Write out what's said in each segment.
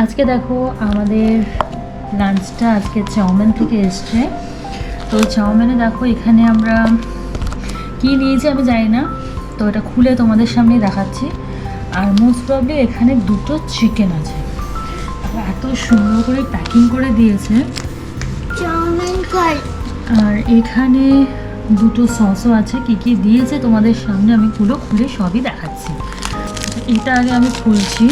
আজকে দেখো আমাদের লাঞ্চটা আজকে চাউমিন থেকে এসছে। তো চাউমিনে দেখো এখানে আমরা কি নিয়েছি আমি জানি না, তো এটা খুলে তোমাদের সামনে দেখাচ্ছি। আর মোস্ট প্রবলি এখানে দুটো চিকেন আছে, এত সুন্দর করে প্যাকিং করে দিয়েছে। চাউমিন খাই। আর এখানে দুটো সসও আছে, কি কি দিয়েছে তোমাদের সামনে আমি খুলে সবই দেখাচ্ছি। এটা আগে আমি খুলছি,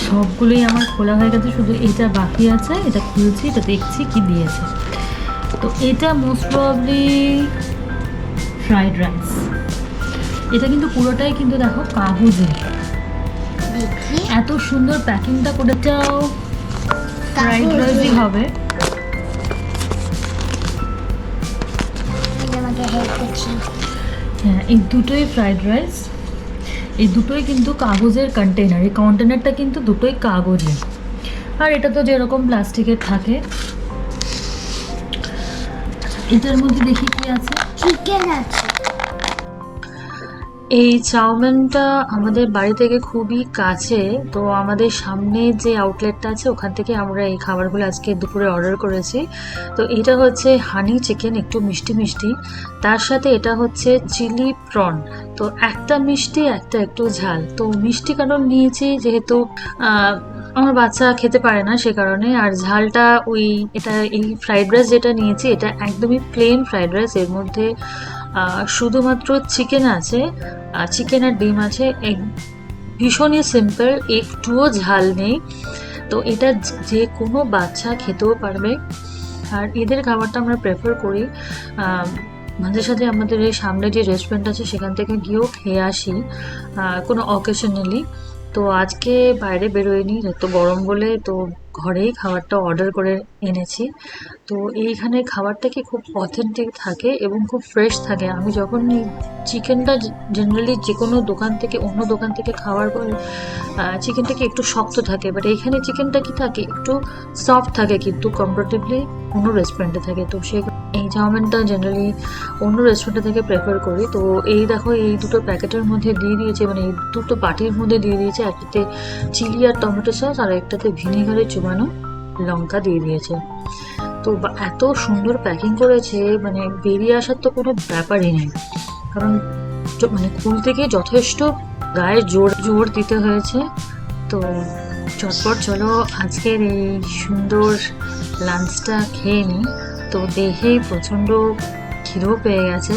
সবগুলোই আমার খোলা হয়ে গেছে, শুধু এটা বাকি আছে। এটা খুলছি, এটা দেখছি কি দিয়েছে। তো এটা মোস্ট প্রবলি ফ্রাইড রাইস। এটা কিন্তু পুরোটাই কিন্তু দেখো কাগজের, দেখি এত সুন্দর প্যাকিংটা করেটাও ফ্রাইড রাইসই হবে। আমাকে হেল্প করছি। হ্যাঁ, এই দুটোই ফ্রাইড রাইস, এই দুটোই কিন্তু কাগজের কন্টেনার। এই কন্টেনারটা কিন্তু দুটোই কাগজের, আর এটা তো যেরকম প্লাস্টিকের থাকে। এটার মধ্যে দেখি কি আছে। চিকেন আছে। এই চাউমিনটা আমাদের বাড়ি থেকে খুবই কাছে, তো আমাদের সামনে যে আউটলেটটা আছে ওখান থেকে আমরা এই খাবারগুলো আজকে দুপুরে অর্ডার করেছি। তো এটা হচ্ছে হানি চিকেন, একটু মিষ্টি মিষ্টি, তার সাথে এটা হচ্ছে চিলি প্রন। তো একটা মিষ্টি একটা একটু ঝাল। তো মিষ্টি কারণ নিয়েছি যেহেতু আমার বাচ্চা খেতে পারে না সে কারণে, আর ঝালটা ওই এটা এই ফ্রাইড রাইস যেটা নিয়েছি এটা একদমই প্লেন ফ্রাইড রাইস। এর মধ্যে শুধুমাত্র চিকেন আছে, চিকেন আর ডিম আছে, ভীষণই সিম্পল, একটুও ঝাল নেই। তো এটা যে কোনো বাচ্চা খেতেও পারবে। আর এদের খাবারটা আমরা প্রেফার করি মাঝে সাঝে আমাদের এই সামনে যে রেস্টুরেন্ট আছে সেখান থেকে গিয়েও খেয়ে আসি কোনো অকেশনালি। তো আজকে বাইরে বেরোয়নি, এত গরম বলে, তো ঘরেই খাবারটা অর্ডার করে এনেছি। তো এইখানে খাবারটা কি খুব অথেন্টিক থাকে এবং খুব ফ্রেশ থাকে। আমি যখন চিকেনটা জেনারেলি যে কোনো দোকান থেকে অন্য দোকান থেকে খাওয়ার পর চিকেনটা কি একটু শক্ত থাকে, বাট এইখানে চিকেনটা কি থাকে একটু সফট থাকে, কিন্তু কম্পারেটিভলি অন্য রেস্টুরেন্টে থাকে। তো সেই এই চাউমিনটা জেনারেলি অন্য রেস্টুরেন্টে থেকে প্রেফার করি। তো এই দেখো এই দুটো প্যাকেটের মধ্যে দিয়ে দিয়েছে, মানে এই দুটো বাটির মধ্যে দিয়ে দিয়েছে, একটাতে চিলি আর টমেটো সস আর একটাতে ভিনেগারে চুবানো লঙ্কা দিয়ে দিয়েছে। তো এত সুন্দর প্যাকিং করেছে, মানে বেরিয়ে আসার তো কোনো ব্যাপারই নেই, কারণ মানে খুলতে গিয়ে যথেষ্ট গায়ে জোর জোর দিতে হয়েছে। তো চটপট চলো আজকের এই সুন্দর লাঞ্চটা খেয়ে নিই। তো দেখেই প্রচণ্ড খিদেও পেয়ে গেছে।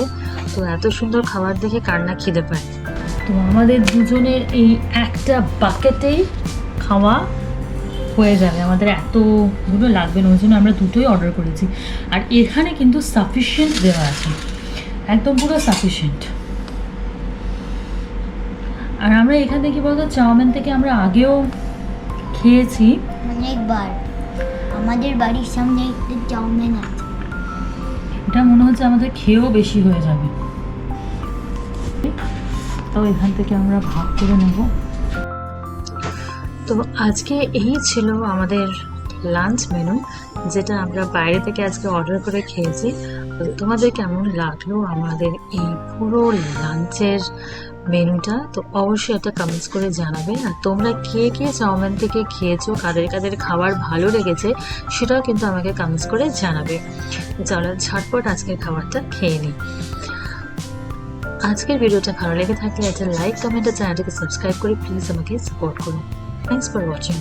তো এত সুন্দর খাবার দেখে কার না খিদে পায়। তো আমাদের দুজনের এই একটা বাকেটেই খাওয়া হয়ে যাবে, আমাদের এতগুলো লাগবে না, ওই জন্য আমরা দুটোই অর্ডার করেছি। আর এখানে কিন্তু সাফিসিয়েন্ট দেওয়া আছে, একদম পুরো সাফিসিয়েন্ট। আর আমরা এখান থেকে বলতো চাউমিন থেকে আমরা আগেও খেয়েছি অনেকবার। আমাদের বাড়ির সামনে একটা চাউমিন আছে। এটা মনে হচ্ছে আমাদের খেয়েও বেশি হয়ে যাবে, তো এখান থেকে আমরা ভাগ করে নেব। তো আজকে এই ছিল আমাদের লাঞ্চ মেনু, যেটা আমরা বাইরে থেকে আজকে অর্ডার করে খেয়েছি। তোমাদের কেমন লাগলো আমাদের এই পুরো লাঞ্চের মেনুটা, তো অবশ্যই একটা কমেন্টস করে জানাবে। আর তোমরা কে কে চাউমিন থেকে খেয়েছো, কাদের কাদের খাবার ভালো লেগেছে সেটাও কিন্তু আমাকে কমেন্টস করে জানাবে। চলো ঝটপট আজকের খাবারটা খেয়ে নিই। আজকের ভিডিওটা ভালো লেগে থাকলে একটা লাইক, কমেন্ট আর চ্যানেলটাকে সাবস্ক্রাইব করে প্লিজ আমাকে সাপোর্ট করুন। Thanks for watching.